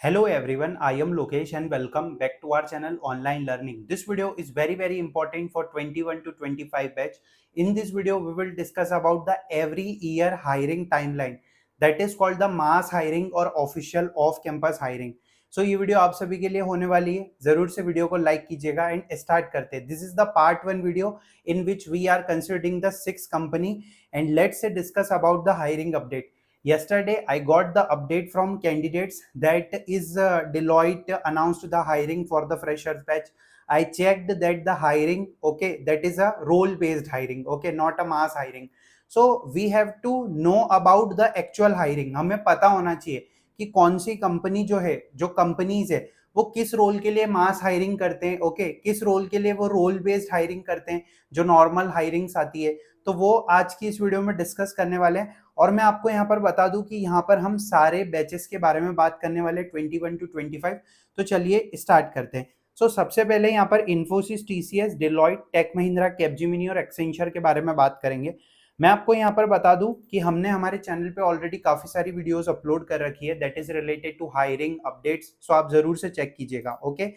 Hello everyone, I am Lokesh and welcome back to our channel Online Learning. This video is very important for 21 to 25 batch. In this video, we will discuss about the every year hiring timeline that is called the mass hiring or official off campus hiring. So ये video आप सभी के लिए होने वाली है, जरूर से वीडियो को लाइक कीजिएगा एंड स्टार्ट करते हैं. This is the part 1 video in which we are considering the 6 company and let's say discuss about the hiring update. Yesterday I got the update from candidates that is Deloitte announced the hiring for the freshers batch. I checked that the hiring, okay, that is a role based hiring, okay, not a mass hiring. So we have to know about the actual hiring. हमें पता होना चाहिए कि कौन सी company जो है, जो companies है, वो किस रोल के लिए मास हायरिंग करते हैं, ओके, किस रोल के लिए वो रोल बेस्ड हायरिंग करते हैं, जो नॉर्मल हायरिंग्स आती है. तो वो आज की इस वीडियो में डिस्कस करने वाले हैं. और मैं आपको यहाँ पर बता दूं कि यहाँ पर हम सारे बैचेस के बारे में बात करने वाले 21 टू 25. तो चलिए स्टार्ट करते हैं. सबसे पहले यहाँ पर Infosys, TCS, Deloitte, Tech Mahindra, Capgemini और एक्सेंचर के बारे में बात करेंगे. मैं आपको यहाँ पर बता दूं कि हमने हमारे चैनल पे ऑलरेडी काफी सारी वीडियोस अपलोड कर रखी है that is related to hiring updates. So आप जरूर से चेक कीजिएगा. Okay,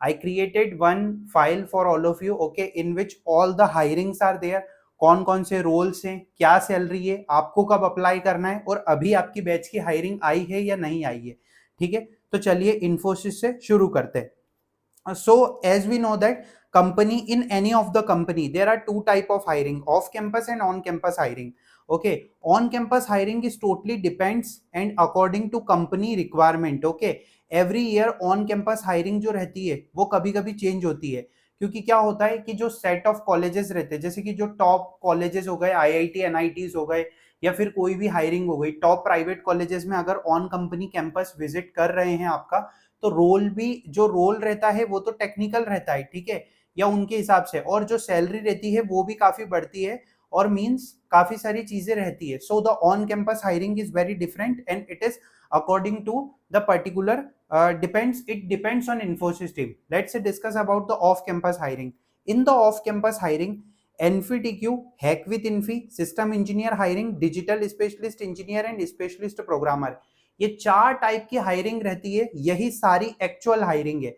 I created one file for all of you, okay, in which all the hirings are there. कौन कौन से रोल्स हैं, क्या सैलरी है, आपको कब अप्लाई करना है और अभी आपकी बैच की हायरिंग आई है या नहीं आई है. ठीक है, तो चलिए इन्फोसिस से शुरू करते हैं. So as we know that company, in any of the company there are two type of hiring, off campus and on campus hiring. Okay, on campus hiring is totally depends and according to company requirement. Okay, every year on campus hiring जो रहती है वो कभी कभी change होती है, क्योंकि क्या होता है कि जो सेट ऑफ कॉलेजेस रहते हैं, जैसे कि जो टॉप कॉलेजेस हो गए, आईआईटी एनआईटीज हो गए, या फिर कोई भी हायरिंग हो गई टॉप प्राइवेट कॉलेजेस में, अगर ऑन कंपनी कैंपस विजिट कर रहे हैं आपका, तो रोल भी, जो रोल रहता है वो तो टेक्निकल रहता है, ठीक है, या उनके हिसाब से, और जो सैलरी रहती है वो भी काफी बढ़ती है, और मींस काफी सारी चीजें रहती है. So the on campus hiring is very different and it is according to the particular depends on Infosys team. Let's discuss about the off campus hiring. In the off campus hiring, NFTQ, Hack with Infi, System Engineer hiring, Digital Specialist Engineer and Specialist Programmer, ये 4 type की hiring रहती है. यही सारी actual hiring है.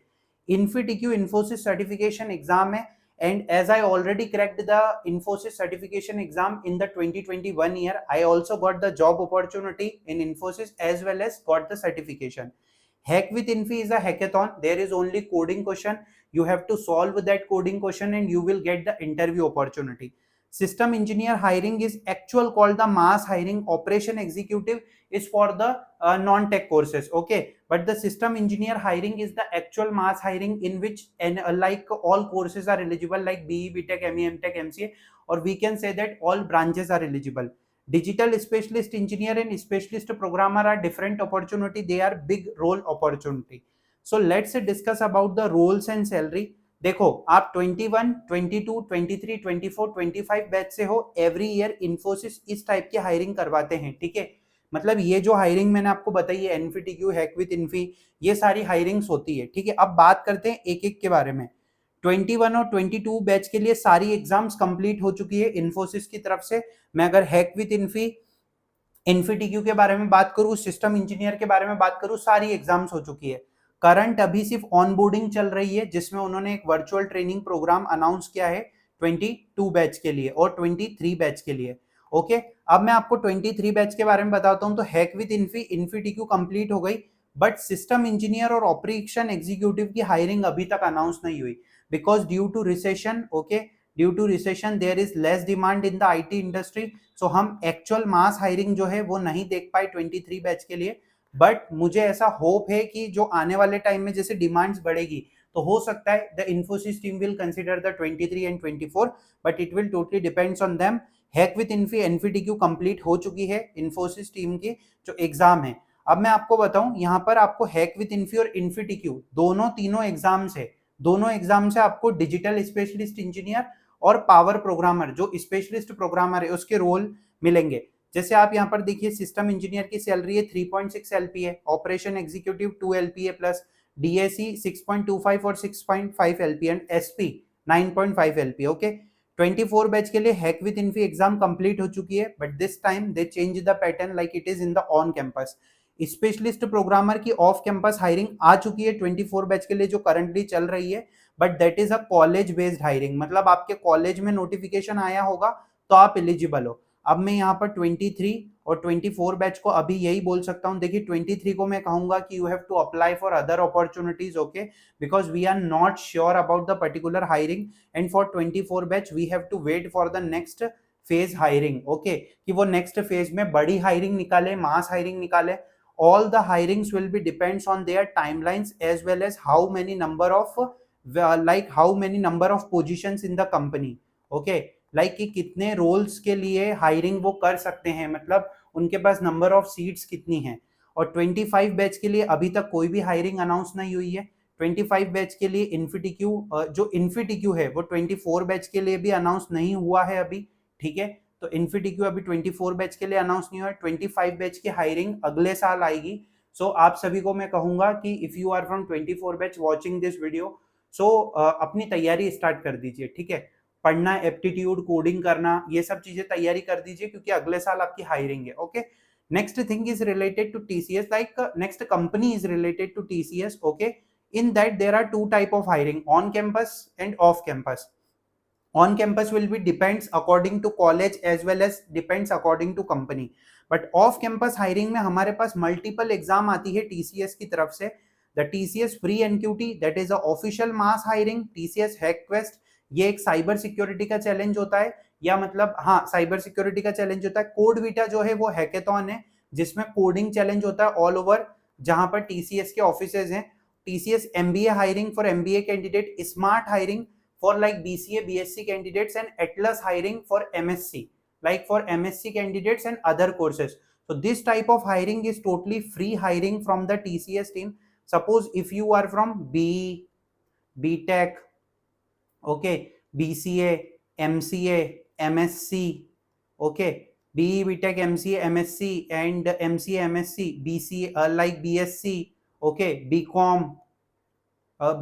इन्फीटीक्यू Infosys certification exam है, and as I already cracked the Infosys certification exam in the 2021 year, I also got the job opportunity in Infosys as well as got the certification. Hack with Infi is a hackathon. There is only coding question. You have to solve that coding question and you will get the interview opportunity. System engineer hiring is actual called the mass hiring. Operation executive is for the non-tech courses, okay, but the system engineer hiring is the actual mass hiring in which, and like all courses are eligible, like BE, BTech, ME, MTech, MCA, or we can say that all branches are eligible. Digital specialist engineer and specialist programmer are different opportunity, they are big role opportunity. So let's discuss about the roles and salary. देखो, आप 21, 22, 23, 24, 25 batch से हो, every year Infosys इस type की hiring करवाते हैं. ठीक है, मतलब ये जो हायरिंग मैंने आपको बताई है, एनफीटीक्यू, हैक विद इन्फी, ये सारी हायरिंग्स होती है. ठीक है, अब बात करते हैं एक एक के बारे में. 21 और 22 बैच के लिए सारी एग्जाम्स कंप्लीट हो चुकी है इन्फोसिस की तरफ से. मैं अगर हैक विद इन्फी, इन्फीटीक्यू के बारे में बात करूं, सिस्टम इंजीनियर के बारे में बात करूं, सारी एग्जाम्स हो चुकी है. करंट अभी सिर्फ ऑनबोर्डिंग चल रही है, जिसमें उन्होंने एक वर्चुअल ट्रेनिंग प्रोग्राम अनाउंस किया है 22 बैच के लिए और 23 बैच के लिए. ओके, अब मैं आपको 23 बैच के बारे में बताता हूं. तो hack with Infy, InfyTQ complete हो गई, बट सिस्टम इंजीनियर और ऑपरेशन एग्जीक्यूटिव की हायरिंग अभी तक अनाउंस नहीं हुई, because due to recession, okay, due to recession there is less demand in the IT industry. So हम एक्चुअल मास हायरिंग जो है वो नहीं देख पाए 23 बैच के लिए. बट मुझे ऐसा होप है कि जो आने वाले टाइम में जैसे डिमांड्स बढ़ेगी, तो हो सकता है the Infosys team will consider the 23 and 24, but it will totally depends on them. Hack with Infy, InfyTQ complete हो चुकी है इन्फोसिस टीम की जो एग्जाम है. अब मैं आपको बताऊं, यहाँ पर आपको हैक विद इन्फी और इन्फीटीक्यू दोनों तीनों एग्जाम्स है. दोनों एग्जाम से आपको डिजिटल स्पेशलिस्ट इंजीनियर और पावर प्रोग्रामर, जो स्पेशलिस्ट प्रोग्रामर है, उसके रोल मिलेंगे. जैसे आप यहाँ पर देखिए, सिस्टम इंजीनियर की सैलरी है 3.6 एलपी है, ऑपरेशन एग्जीक्यूटिव 2 एलपी है प्लस डीएसी 6.25 और 6.5 LP and SP 9.5 LP. Okay, 24 batch के लिए hack with Infy exam complete हो चुकी है, but this time they change the pattern like it is in the on campus. Specialist programmer की of campus hiring आ चुकी है 24 batch के लिए जो करंटली चल रही है, but that is a college based hiring, मतलब आपके कॉलेज में नोटिफिकेशन आया होगा तो आप एलिजिबल हो। अब मैं यहाँ पर 23 और 24 बैच को अभी यही बोल सकता हूँ। देखिए 23 को मैं कहूंगा कि you have to apply for other opportunities, okay, because we are not sure about the particular hiring, and for 24 batch we have to wait for the next phase hiring, okay, कि वो नेक्स्ट फेज में बड़ी hiring निकाले, mass hiring निकाले। all the hirings will be depends on their timelines as well as how many number of how many number of positions in the company, okay, like कि कितने roles के लिए hiring वो कर सकते हैं, मतलब उनके पास नंबर ऑफ सीट्स कितनी है। और 25 बैच के लिए अभी तक कोई भी हायरिंग अनाउंस नहीं हुई है। 25 बैच के लिए इन्फिटिक्यू जो इन्फिटिक्यू है वो 24 बैच के लिए भी अनाउंस नहीं हुआ है अभी, ठीक है। तो इन्फिटिक्यू अभी 24 बैच के लिए अनाउंस नहीं हुआ है, 25 बैच की हायरिंग अगले साल आएगी। सो आप सभी को मैं कहूंगा कि if you are from 24 batch watching this video, so अपनी तैयारी स्टार्ट कर दीजिए, ठीक है। पढ़ना, एप्टीट्यूड, कोडिंग करना, ये सब चीजें तैयारी कर दीजिए क्योंकि अगले साल आपकी हायरिंग है, okay. Next thing is related to TCS, like next company is related to TCS, okay. in that there are two type of hiring, on campus and off campus. On campus will be depends according to college as well as depends according to company, but off campus hiring में हमारे पास multiple exam आती है TCS की तरफ से। the TCS free NQT, that is a official mass hiring, TCS HackQuest, ये एक cyber security का चैलेंज होता है, या मतलब हाँ साइबर सिक्योरिटी का चैलेंज होता है। कोड वीटा जो है वो हैकेथॉन है जिसमें कोडिंग चैलेंज होता है ऑल ओवर, जहां पर TCS के ऑफिसेज हैं। TCS MBA hiring for MBA candidate, smart hiring for like BCA BSc candidates, and Atlas hiring for MSc, like for MSc candidates and other courses. So this type of hiring is totally free hiring from the TCS team. Suppose if you are from BE, BTech, okay, BCA, MCA, MSc, okay, BE, BTech, MCA, MSc, and MCA, MSc, BCA, like BSc, okay, BCom,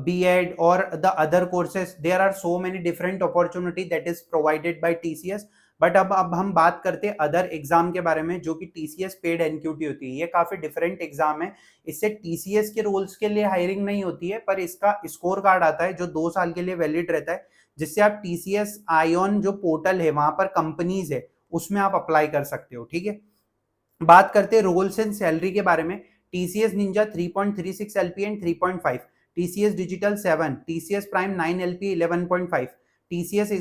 B.Ed or the other courses, there are so many different opportunity that is provided by TCS. But अब हम बात करते हैं other exam के बारे में जो कि TCS पेड NQT होती है। ये काफी डिफरेंट एग्जाम है, इससे TCS के रोल्स के लिए हायरिंग नहीं होती है, पर इसका स्कोर कार्ड आता है जो 2 साल के लिए वैलिड रहता है, जिससे आप TCS आयोन जो पोर्टल है वहां पर कंपनीज है उसमें आप अप्लाई कर सकते हो, ठीक है। बात करते हैं रोल्स एंड सैलरी के बारे में। TCS Ninja 3.36 LP and 3.5, TCS digital 7, TCS prime 9 LP 11.5, TCS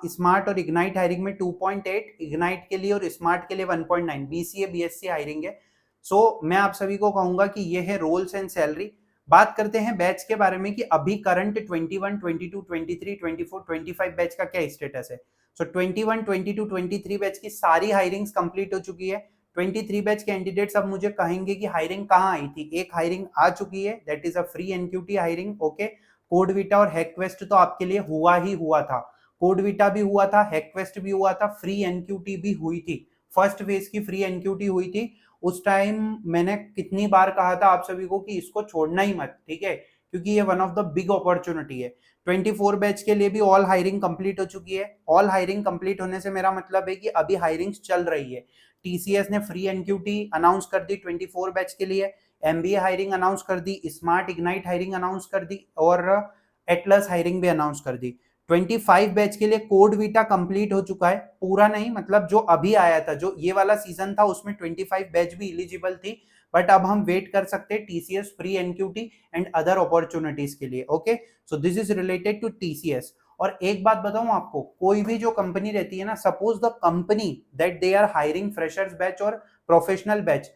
smart और इग्नाइट हायरिंग में 2.8, इग्नाइट के लिए और स्मार्ट के लिए 1.9, BCA BSc हायरिंग है। सो मैं आप सभी को कहूंगा कि ये है रोल्स एंड सैलरी। बात करते हैं बैच के बारे में कि अभी करंट 21, 22, 23, 24, 25 बैच का क्या स्टेटस है। सो 21, 22, 23 बैच की सारी हायरिंग्स कंप्लीट हो चुकी है। 23 बैच कैंडिडेट्स अब मुझे कहेंगे कि हायरिंग कहाँ आई थी। एक हायरिंग आ चुकी है, that is a free NQT hiring, okay. CodeVita और हैकक्वेस्ट तो आपके लिए हुआ ही हुआ था, कोडविटा भी हुआ था, हैकक्वेस्ट भी हुआ था, फ्री एनक्यूटी भी हुई थी। फर्स्ट फेज की फ्री एनक्यूटी हुई थी। उस टाइम मैंने कितनी बार कहा था आप सभी को कि इसको छोड़ना ही मत, ठीक है, क्योंकि ये one of the big opportunity है। 24 बैच के लिए भी ऑल हायरिंग कंप्लीट हो चुकी है। ऑल हायरिंग कंप्लीट होने से मेरा मतलब है कि अभी हायरिंग चल रही है। TCS ने फ्री एनक्यूटी अनाउंस कर दी 24 बैच के लिए, MBA हायरिंग अनाउंस कर दी, स्मार्ट इग्नाइट हायरिंग अनाउंस कर दी और एटलस हायरिंग भी अनाउंस कर दी। 25 बैच के लिए कोड वीटा कंप्लीट हो चुका है, पूरा नहीं, मतलब जो अभी आया था, जो ये वाला सीजन था उसमें 25 बैच भी एलिजिबल थी, बट अब हम वेट कर सकते हैं TCS free NQT and other opportunities के लिए, okay. So this is related to TCS। और एक बात बताऊं आपको, कोई भी जो कंपनी रहती है ना, suppose the company that they are hiring freshers batch और professional batch,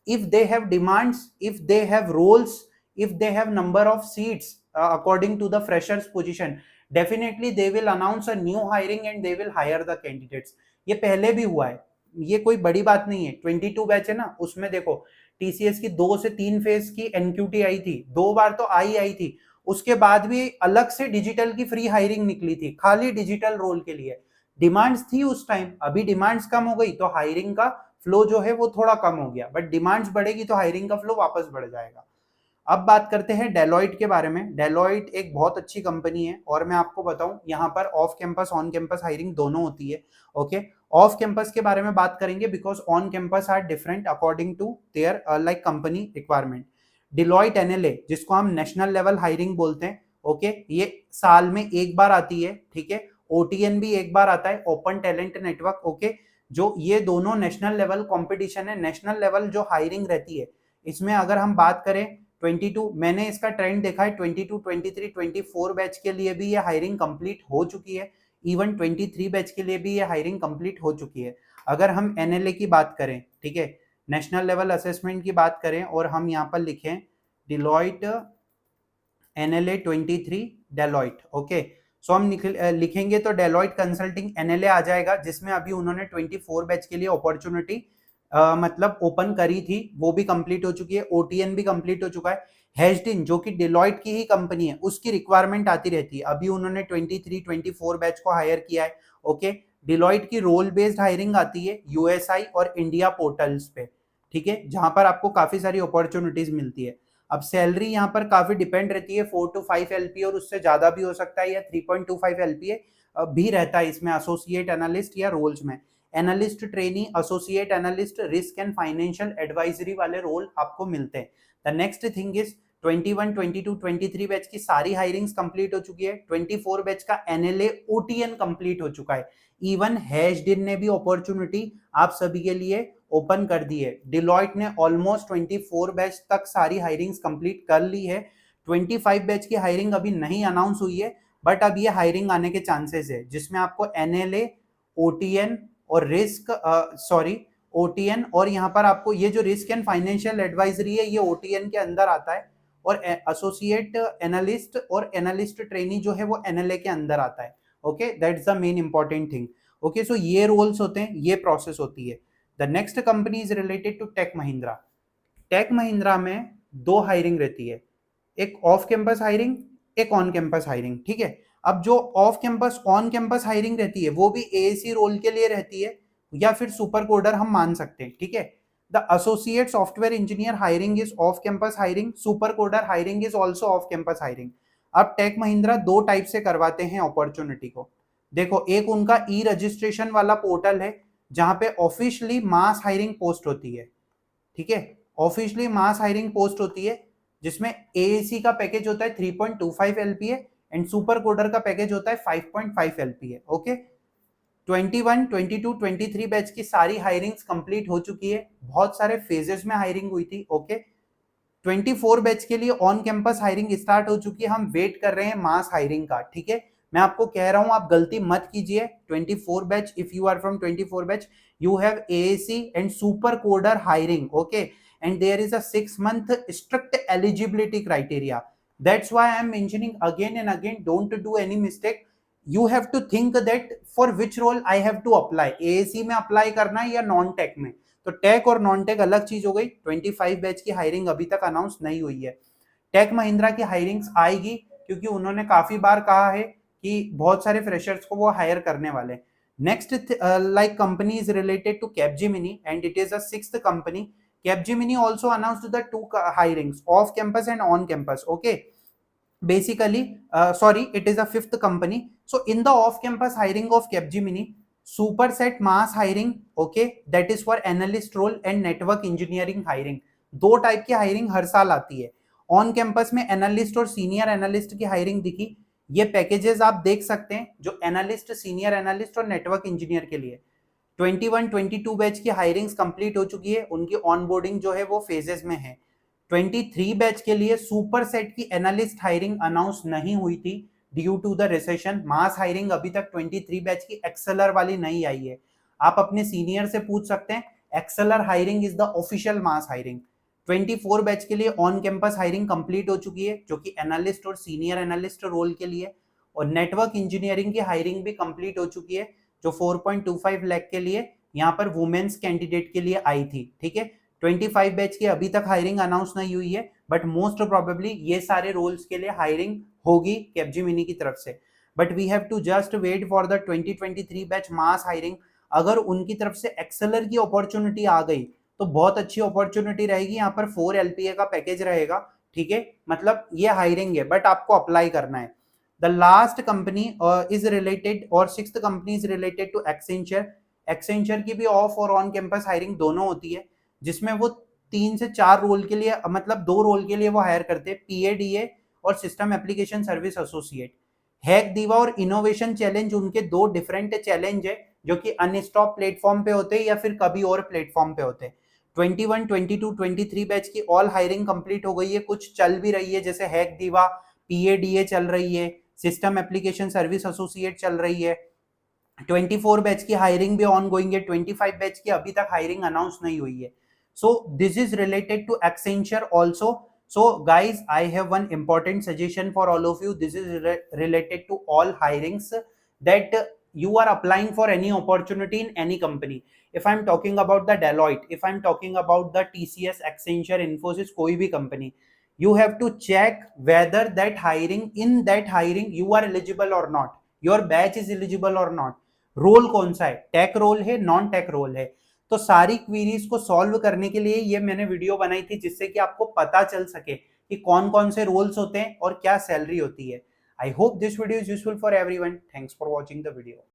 if they have demands, if they have roles, if they have number of seats according to the freshers position, definitely they will announce a new hiring and they will hire the candidates. ये पहले भी हुआ है, ये कोई बड़ी बात नहीं है। 22 बैच है ना, उसमें देखो TCS की 2 से 3 फेज की NQT आई थी, 2 बार तो आई थी, उसके बाद भी अलग से डिजिटल की फ्री हायरिंग निकली थी खाली डिजिटल रोल के लिए। डिमांड्स थी उस टाइम, अभी डिमांड्स कम हो गई तो हायरिंग का फ्लो जो है वो थोड़ा कम हो गया, बट डिमांड्स बढ़ेगी तो हायरिंग का फ्लो वापस बढ़ जाएगा। अब बात करते हैं डेलॉइट के बारे में। डेलॉइट एक बहुत अच्छी कंपनी है और मैं आपको बताऊं यहाँ पर of campus on campus hiring दोनों होती है। ओके, ऑफ कैंपस के बारे में बात करेंगे because on campus are different according to their like company requirement. Deloitte NLA जिसको हम नेशनल लेवल हायरिंग बोलते हैं, ओके, ये साल में एक बार आती है, ठीक है। ओटीएन भी एक बार आता है, ओपन टैलेंट नेटवर्क, ओके। जो ये दोनों नेशनल लेवल कंपटीशन है, नेशनल लेवल जो हायरिंग रहती है इसमें अगर हम बात करें 22, मैंने इसका ट्रेंड देखा है 22, 23, 24 बैच के लिए भी ये हायरिंग कंप्लीट हो चुकी है। इवन 23 बैच के लिए भी ये हायरिंग कंप्लीट हो चुकी है। अगर हम एनएलए की बात करें, ठीक है, नेशनल लेवल असेसमेंट की बात करें और हम यहाँ पर लिखें डिलॉइट एनएलए 23 डेलॉइट, ओके। सो हम लिखेंगे तो डेलॉइट कंसल्टिंग एनएलए आ जाएगा, जिसमें अभी उन्होंने 24 बैच के लिए अपॉर्चुनिटी मतलब ओपन करी थी, वो भी कंप्लीट हो चुकी है। ओटीएन भी कंप्लीट हो चुका है। हेजडिन जो कि डिलॉइट की ही कंपनी है, उसकी रिक्वायरमेंट आती रहती है। अभी उन्होंने 23, 24 बैच को हायर किया है, ओके। डिलॉइट की रोल बेस्ड हायरिंग आती है यूएसआई और इंडिया पोर्टल्स पे, ठीक है, जहां पर आपको काफी सारी अपॉर्चुनिटीज मिलती है। अब सैलरी यहाँ पर काफी डिपेंड रहती है, 4 to 5 एलपीए और उससे ज्यादा भी हो सकता है, या 3.25 एलपीए भी रहता है इसमें एसोसिएट एनालिस्ट या रोल्स में। Analyst trainee, associate analyst, risk and financial advisory वाले रोल आपको मिलते हैं। The next thing is 21, 22, 23 batch की सारी हायरिंग्स कंप्लीट हो चुकी है। 24 बैच का एनएलए ओटीएन कंप्लीट हो चुका है। इवन हैशडिन ने भी अपॉर्चुनिटी आप सभी के लिए ओपन कर दी है। डिलॉइट ने ऑलमोस्ट 24 बैच तक सारी हायरिंग्स कंप्लीट कर ली है। 25 बैच की हायरिंग अभी नहीं अनाउंस हुई है, बट अब ये हायरिंग आने के चांसेस है, जिसमें आपको एनएलए, ओटीएन और रिस्क ओटीएन, और यहाँ पर आपको ये जो रिस्क एंड फाइनेंशियल एडवाइजरी है ये ओटीएन के अंदर आता है, और एसोसिएट एनालिस्ट और एनालिस्ट ट्रेनी जो है वो एनएलए के अंदर आता है। Okay, that's the main important thing. Okay, so ये रोल्स होते हैं, ये प्रोसेस होती है। The next company is related to tech Mahindra. Tech Mahindra में दो हायरिंग रहती है, एक ऑफ कैंपस हायरिंग, एक ऑन कैंपस हायरिंग, ठीक है। अब जो off campus on campus hiring रहती है वो भी एएसी रोल के लिए रहती है, या फिर सुपर कोडर हम मान सकते हैं, ठीक है। The associate software engineer hiring is of campus hiring, super coder hiring is also of campus hiring. अब टेक महिंद्रा दो टाइप से करवाते हैं अपॉर्चुनिटी को। देखो, एक उनका ई रजिस्ट्रेशन वाला पोर्टल है जहां पे ऑफिशियली मास हायरिंग पोस्ट होती है, ठीक है, ऑफिशियली मास हायरिंग पोस्ट होती है, जिसमें एएसी का पैकेज होता है 3.25 एलपीए एंड सुपर कोडर का पैकेज होता है 5.5 एलपीए, ओके। 21, 22, 23 बैच की सारी हायरिंग्स कंप्लीट हो चुकी है, बहुत सारे फेजेस में हायरिंग हुई थी, ओके। 24 बैच के लिए ऑन कैंपस हायरिंग स्टार्ट हो चुकी है, हम वेट कर रहे हैं मास हायरिंग का, ठीक है। मैं आपको कह रहा हूं आप गलती मत कीजिए। 24 batch, if you are from 24 batch, you have AAC and super coder hiring, okay, and there is a 6-month strict eligibility criteria. That's why I am mentioning again and again, don't do any mistake. You have to think that for which role I have to apply, AAC में apply करना है या non tech में। तो take और non tech अलग चीज हो गई। 25 बैच की हायरिंग अभी तक अनाउंस नहीं हुई है। टेक महिंद्रा की हायरिंग्स आएगी, क्योंकि उन्होंने काफी बार कहा है कि बहुत सारे फ्रेशर्स को वो हायर करने वाले हैं। Next, like company is related to Capgemini, and it is a sixth company. Capgemini also announced the two hirings, off campus and on campus. Okay, basically, sorry, it is a fifth company. So in the off campus hiring of Capgemini, superset mass hiring, okay, that is for analyst role and network engineering hiring. दो type की hiring हर साल आती है। On campus में analyst और senior analyst की hiring दिखी। ये पैकेजेस आप देख सकते हैं, जो एनालिस्ट, सीनियर एनालिस्ट और नेटवर्क इंजीनियर के लिए। 21, 22 बैच की हायरिंग्स कंप्लीट हो चुकी है, उनकी ऑनबोर्डिंग जो है वो फेजेस में है। 23 बैच के लिए सुपर सेट की एनालिस्ट हायरिंग अनाउंस नहीं हुई थी due to the recession. Mass hiring अभी तक 23 बैच की एक्सेलर वाली नहीं आई है। आप अपने सीनियर से पूछ सकते हैं, एक्सेलर hiring is the official mass hiring. 24 batch के लिए ऑन कैंपस हायरिंग कंप्लीट हो चुकी है, जो कि एनालिस्ट और सीनियर एनालिस्ट रोल के लिए, और नेटवर्क इंजीनियरिंग की हायरिंग भी कंप्लीट हो चुकी है, जो 4.25 लाख के लिए यहाँ पर वुमेन्स कैंडिडेट के लिए आई थी, ठीक है। 25 बैच की अभी तक हायरिंग अनाउंस नहीं हुई है, बट मोस्ट प्रोबेबली ये सारे रोल्स के लिए हायरिंग होगी कैपजेमिनी की तरफ से। But we have to just wait for the 2023 batch mass hiring. अगर उनकी तरफ से एक्सेलर की अपॉर्चुनिटी आ गई तो बहुत अच्छी अपॉर्चुनिटी रहेगी। यहाँ पर 4 एलपीए का पैकेज रहेगा, ठीक है, मतलब ये हायरिंग है बट आपको अप्लाई करना है। The last company is related और sixth company is related to Accenture. Accenture की भी ऑफ और ऑन कैंपस हायरिंग दोनों होती है, जिसमें वो 3 से 4 रोल के लिए, मतलब 2 रोल के लिए वो हायर करते हैं, PADA और system application service associate. Hack दीवा और इनोवेशन चैलेंज उनके 2 डिफरेंट चैलेंज है, जो कि अनस्टॉप प्लेटफॉर्म पे होते हैं या फिर कभी और प्लेटफॉर्म पे होते हैं। 21, 22, 23 बैच की ऑल हायरिंग कंप्लीट हो गई है, कुछ चल भी रही है, जैसे हैक दीवा, PADA चल रही है, सिस्टम एप्लीकेशन सर्विस एसोसिएट चल रही है। 24 बैच की हायरिंग भी ऑन गोइंग है, 25 बैच की अभी तक हायरिंग अनाउंस नहीं हुई है। So this is related to Accenture also. So guys, I have one important suggestion for all of you. This is related to all hirings that you are applying for any opportunity in any company. If I'm talking about the Deloitte, if I'm talking about the TCS, Accenture, Infosys, कोई भी company, you have to check whether that hiring you are eligible or not. Your batch is eligible or not. Role कौन सा है, tech role है, non tech role है। तो सारी queries को सॉल्व करने के लिए ये मैंने वीडियो बनाई थी, जिससे कि आपको पता चल सके कि कौन कौन से रोल्स होते हैं और क्या सैलरी होती है। I hope this video is useful for everyone. Thanks for watching the video.